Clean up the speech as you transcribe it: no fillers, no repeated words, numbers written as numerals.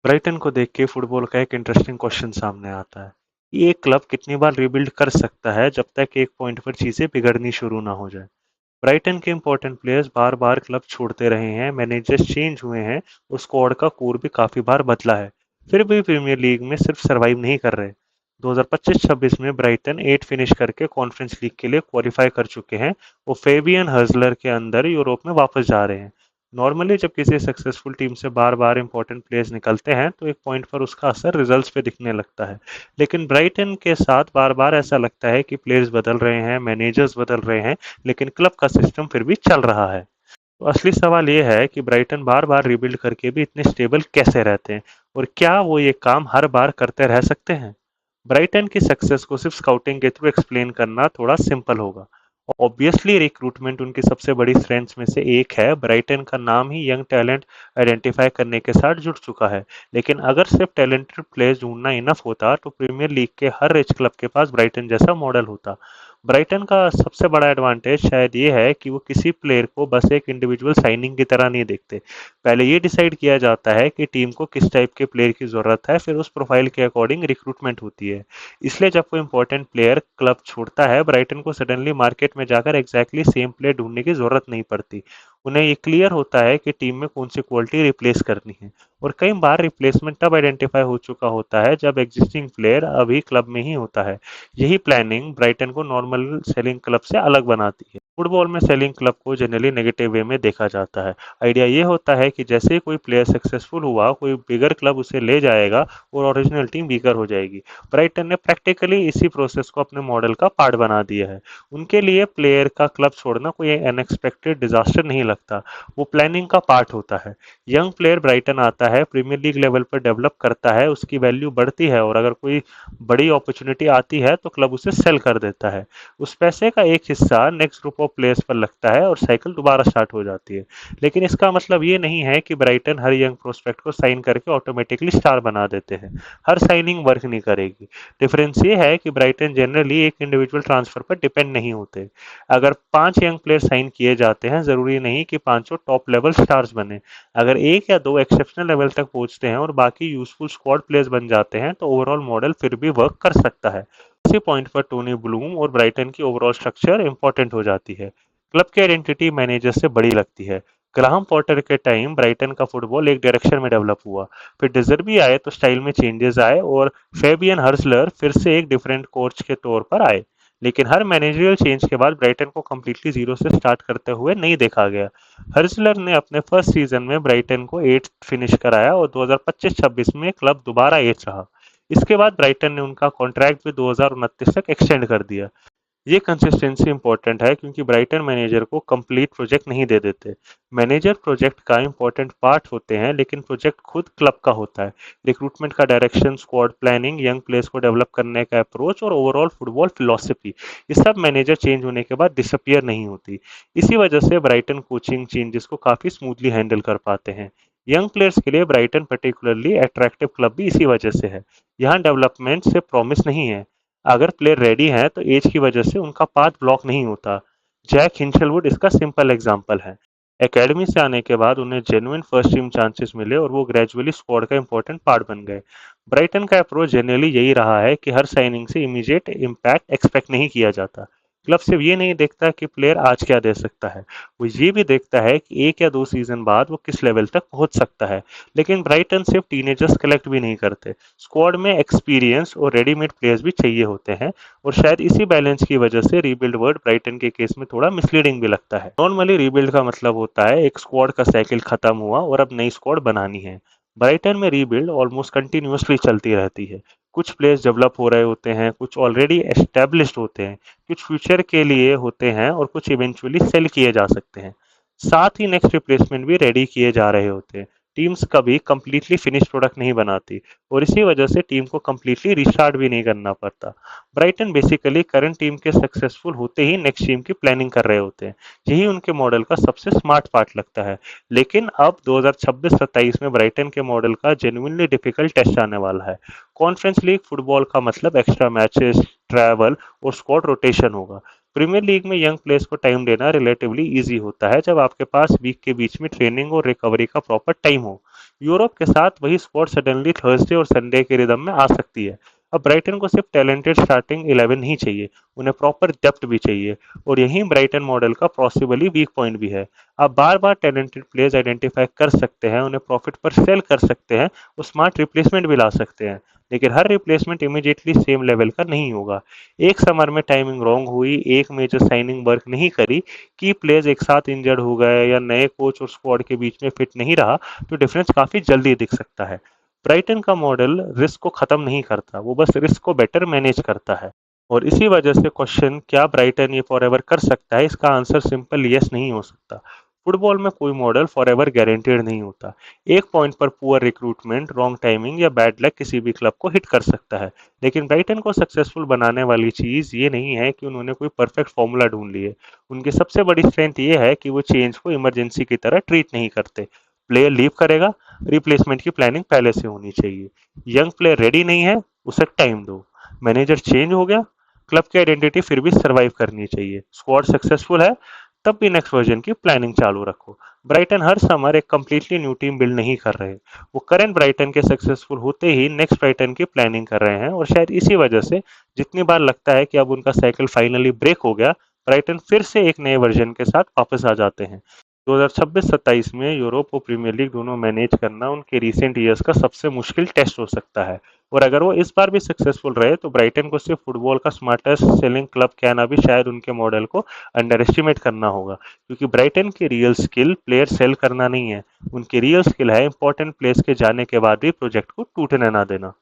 Brighton को देख के फुटबॉल का एक इंटरेस्टिंग क्वेश्चन सामने आता है कि एक क्लब कितनी बार रिबिल्ड कर सकता है जब तक एक पॉइंट पर चीजें बिगड़नी शुरू ना हो जाए। ब्राइटन के इंपॉर्टेंट प्लेयर्स बार बार क्लब छोड़ते रहे हैं, मैनेजर्स चेंज हुए हैं और स्क्वाड का कोर भी काफी बार बदला है, फिर भी प्रीमियर लीग में सिर्फ सरवाइव नहीं कर रहे। 2025-26 में ब्राइटन 8 फिनिश करके कॉन्फ्रेंस लीग के लिए क्वालिफाई कर चुके हैं और फेबियन हर्जलर के अंदर यूरोप में वापस जा रहे हैं। नॉर्मली जब किसी सक्सेसफुल टीम से बार बार इंपॉर्टेंट प्लेयर्स निकलते हैं तो एक पॉइंट पर उसका असर रिजल्ट्स पे दिखने लगता है, लेकिन ब्राइटन के साथ बार बार ऐसा लगता है कि प्लेयर्स बदल रहे हैं, मैनेजर्स बदल रहे हैं, लेकिन क्लब का सिस्टम फिर भी चल रहा है। तो असली सवाल ये है कि ब्राइटन बार बार रिबिल्ड करके भी इतने स्टेबल कैसे रहते हैं और क्या वो ये काम हर बार करते रह सकते हैं। ब्राइटन की सक्सेस को सिर्फ स्काउटिंग के थ्रू एक्सप्लेन करना थोड़ा सिंपल होगा। ऑब्वियसली रिक्रूटमेंट उनकी सबसे बड़ी स्ट्रेंथ्स में से एक है। ब्राइटन का नाम ही यंग टैलेंट आइडेंटिफाई करने के साथ जुड़ चुका है, लेकिन अगर सिर्फ टैलेंटेड प्लेयर्स ढूंढना इनफ होता तो प्रीमियर लीग के हर रिच क्लब के पास ब्राइटन जैसा मॉडल होता। ब्राइटन का सबसे बड़ा एडवांटेज शायद ये है कि वो किसी प्लेयर को बस एक इंडिविजुअल साइनिंग की तरह नहीं देखते। पहले ये डिसाइड किया जाता है कि टीम को किस टाइप के प्लेयर की जरूरत है, फिर उस प्रोफाइल के अकॉर्डिंग रिक्रूटमेंट होती है। इसलिए जब कोई इंपॉर्टेंट प्लेयर क्लब छोड़ता है, ब्राइटन को सडनली मार्केट में जाकर एग्जैक्टली सेम प्लेयर ढूंढने की जरूरत नहीं पड़ती। उन्हें ये क्लियर होता है कि टीम में कौन सी क्वालिटी रिप्लेस करनी है, और कई बार रिप्लेसमेंट तब आइडेंटिफाई हो चुका होता है जब एग्जिस्टिंग प्लेयर अभी क्लब में ही होता है। यही प्लानिंग ब्राइटन को नॉर्मल सेलिंग क्लब से अलग बनाती है। फुटबॉल में सेलिंग क्लब को जनरली नेगेटिव वे में देखा जाता है। आइडिया ये होता है कि जैसे ही कोई प्लेयर सक्सेसफुल हुआ, कोई बिगर क्लब उसे ले जाएगा और ओरिजिनल टीम वीकर हो जाएगी। ब्राइटन ने प्रैक्टिकली इसी प्रोसेस को अपने मॉडल का पार्ट बना दिया है। उनके लिए प्लेयर का क्लब छोड़ना कोई अनएक्सपेक्टेड डिजास्टर नहीं लगता, वो प्लानिंग का पार्ट होता है। यंग प्लेयर ब्राइटन आता है, प्रीमियर लीग लेवल पर डेवलप करता है, उसकी वैल्यू बढ़ती है, और अगर कोई बड़ी अपॉर्चुनिटी आती है तो क्लब उसे सेल कर देता है। उस पैसे का एक हिस्सा नेक्स्ट ग्रुप ऑफ प्लेयर्स पर लगता है और साइकिल दोबारा स्टार्ट हो जाती है। लेकिन इसका मतलब ये नहीं है कि ब्राइटन हर यंग प्रोस्पेक्ट को साइन करके ऑटोमेटिकली स्टार बना देते हैं। हर साइनिंग वर्क नहीं करेगी। डिफरेंस ये है कि ब्राइटन जनरली एक इंडिविजुअल ट्रांसफर पर डिपेंड नहीं होते। अगर 5 यंग प्लेयर साइन किए जाते हैं, जरूरी नहीं कि पांचों टॉप लेवल स्टार्स बने। अगर एक या दो एक्सेप्शनल लेवल तक पहुंचते हैं और बाकी यूजफुल स्क्वाड प्लेयर्स बन जाते हैं तो ओवरऑल मॉडल फिर भी वर्क कर सकता है। इसी पॉइंट पर टोनी ब्लूम और ब्राइटन की ओवरऑल स्ट्रक्चर इंपॉर्टेंट हो जाती है। क्लब की आइडेंटिटी मैनेजर से बड़ी लगती है। ग्राहम पॉटर के टाइम ब्राइटन का फुटबॉल एक डायरेक्शन में डेवलप हुआ, फिर डिजर्बी आए तो स्टाइल में चेंजेस आए, और फेबियन हर्सलर फिर से एक डिफरेंट कोच के तौर पर आए। लेकिन हर मैनेजरियल चेंज के बाद ब्राइटन को कंप्लीटली जीरो से स्टार्ट करते हुए नहीं देखा गया। हर्सलर ने अपने फर्स्ट सीजन में ब्राइटन को 8 फिनिश कराया और 2025-26 में क्लब दोबारा 8 रहा। इसके बाद ब्राइटन ने उनका कॉन्ट्रैक्ट भी 2029 तक एक्सटेंड कर दिया। ये कंसिस्टेंसी इंपॉर्टेंट है क्योंकि ब्राइटन मैनेजर को कंप्लीट प्रोजेक्ट नहीं दे देते। मैनेजर प्रोजेक्ट का इंपॉर्टेंट पार्ट होते हैं, लेकिन प्रोजेक्ट खुद क्लब का होता है। रिक्रूटमेंट का direction, squad planning, young players को डेवलप करने का अप्रोच और ओवरऑल फुटबॉल फिलॉसफी, ये सब मैनेजर चेंज होने के बाद डिसअपियर नहीं होती। इसी वजह से ब्राइटन कोचिंग चेंजेस को काफी स्मूथली हैंडल कर पाते हैं। यंग प्लेयर्स के लिए ब्राइटन पर्टिकुलरली अट्रैक्टिव क्लब भी इसी वजह से है। यहाँ डेवलपमेंट से प्रॉमिस नहीं है। अगर प्लेयर रेडी है तो एज की वजह से उनका पाथ ब्लॉक नहीं होता। जैक हिंचलवुड इसका सिंपल एग्जांपल है। एकेडमी से आने के बाद उन्हें जेन्युइन फर्स्ट टीम चांसेस मिले और वो ग्रेजुअली स्क्वाड का इंपॉर्टेंट पार्ट बन गए। ब्राइटन का अप्रोच जनरली यही रहा है कि हर साइनिंग से इमीडिएट इम्पैक्ट एक्सपेक्ट नहीं किया जाता। क्लब सिर्फ ये नहीं देखता कि प्लेयर आज क्या दे सकता है, वो ये भी देखता है कि 1 या 2 सीजन बाद वो किस लेवल तक पहुंच सकता है। लेकिन ब्राइटन सिर्फ टीनेजर्स कलेक्ट भी नहीं करते, स्क्वाड में एक्सपीरियंस और रेडीमेड प्लेयर्स भी चाहिए होते हैं। और शायद इसी बैलेंस की वजह से रीबिल्ड वर्ड ब्राइटन के केस में थोड़ा मिसलीडिंग भी लगता है। नॉर्मली रीबिल्ड का मतलब होता है एक स्क्वाड का साइकिल खत्म हुआ और अब नई स्क्वाड बनानी है। ब्राइटन में रीबिल्ड ऑलमोस्ट कंटिन्यूअसली चलती रहती है। कुछ प्लेयर्स डेवलप हो रहे होते हैं, कुछ ऑलरेडी एस्टेब्लिश्ड होते हैं, कुछ फ्यूचर के लिए होते हैं और कुछ इवेंचुअली सेल किए जा सकते हैं। साथ ही नेक्स्ट रिप्लेसमेंट भी रेडी किए जा रहे होते हैं। टीम्स कभी कंप्लीटली फिनिश प्रोडक्ट नहीं बनाती और इसी वजह से टीम को कंप्लीटली रिस्टार्ट भी नहीं करना पड़ता। ब्राइटन बेसिकली करंट टीम के सक्सेसफुल होते ही नेक्स्ट टीम की प्लानिंग कर रहे होते हैं। यही उनके मॉडल का सबसे स्मार्ट पार्ट लगता है। लेकिन अब 2026-27 में ब्राइटन के मॉडल का जेन्युइनली डिफिकल्ट टेस्ट आने वाला है। कॉन्फ्रेंस लीग फुटबॉल का मतलब एक्स्ट्रा मैचेस, ट्रैवल और स्क्वाड रोटेशन होगा। प्रीमियर लीग में यंग प्लेयर्स को टाइम देना रिलेटिवली इजी होता है जब आपके पास वीक के बीच में ट्रेनिंग और रिकवरी का प्रॉपर टाइम हो। यूरोप के साथ वही स्क्वाड सडनली थर्सडे और संडे के रिदम में आ सकती है। अब ब्राइटन को सिर्फ टैलेंटेड स्टार्टिंग 11 ही चाहिए, उन्हें प्रॉपर डेप्थ भी चाहिए, और यही ब्राइटन मॉडल का पॉसिबली वीक पॉइंट भी है। आप बार बार टैलेंटेड प्लेयर्स आइडेंटिफाई कर सकते हैं, उन्हें प्रॉफिट पर सेल कर सकते हैं, और स्मार्ट रिप्लेसमेंट भी ला सकते हैं, लेकिन हर रिप्लेसमेंट इमीडिएटली सेम लेवल का नहीं होगा। एक समर में टाइमिंग रॉन्ग हुई, एक मेजर साइनिंग वर्क नहीं करी, की प्लेयर्स एक साथ इंजर्ड हो गए, या नए कोच और स्क्वाड के बीच में फिट नहीं रहा, तो डिफरेंस काफी जल्दी दिख सकता है। ब्राइटन का मॉडल रिस्क को खत्म नहीं करता, वो बस रिस्क को बेटर मैनेज करता है। और इसी वजह से क्वेश्चन क्या ब्राइटन ये फॉरएवर कर सकता है, इसका आंसर सिंपल यस नहीं हो सकता। फुटबॉल में कोई मॉडल फॉरएवर गारंटेड नहीं होता। एक पॉइंट पर पुअर रिक्रूटमेंट, रॉन्ग टाइमिंग या बैड लक किसी भी क्लब को हिट कर सकता है। लेकिन ब्राइटन को सक्सेसफुल बनाने वाली चीज ये नहीं है कि उन्होंने कोई परफेक्ट फॉर्मूला ढूंढ लिए। उनकी सबसे बड़ी स्ट्रेंथ ये है कि वो चेंज को इमरजेंसी की तरह ट्रीट नहीं करते। प्लेयर लीव करेगा, रिप्लेसमेंट की प्लानिंग पहले से होनी चाहिए। यंग प्लेयर रेडी नहीं है, उसे टाइम दो। मैनेजर चेंज हो गया, क्लब की आइडेंटिटी फिर भी सरवाइव करनी चाहिए। स्क्वाड सक्सेसफुल है, तब भी नेक्स्ट वर्जन की प्लानिंग चालू रखो। ब्राइटन हर समर एक कंप्लीटली न्यू टीम बिल्ड नहीं कर रहे, वो करंट ब्राइटन के सक्सेसफुल होते ही नेक्स्ट ब्राइटन की प्लानिंग कर रहे हैं, और शायद इसी वजह से जितनी बार लगता है कि अब उनका साइकिल फाइनली ब्रेक हो गया, ब्राइटन फिर से एक नए वर्जन के साथ वापस आ जाते हैं। 2026-27 में यूरोप और प्रीमियर लीग दोनों मैनेज करना उनके रीसेंट ईयर्स का सबसे मुश्किल टेस्ट हो सकता है। और अगर वो इस बार भी सक्सेसफुल रहे, तो ब्राइटन को सिर्फ फुटबॉल का स्मार्टेस्ट सेलिंग क्लब कहना भी शायद उनके मॉडल को अंडर एस्टिमेट करना होगा, क्योंकि ब्राइटन की रियल स्किल प्लेयर सेल करना नहीं है, उनकी रियल स्किल है इंपॉर्टेंट प्लेयर्स के जाने के बाद भी प्रोजेक्ट को टूटने ना देना।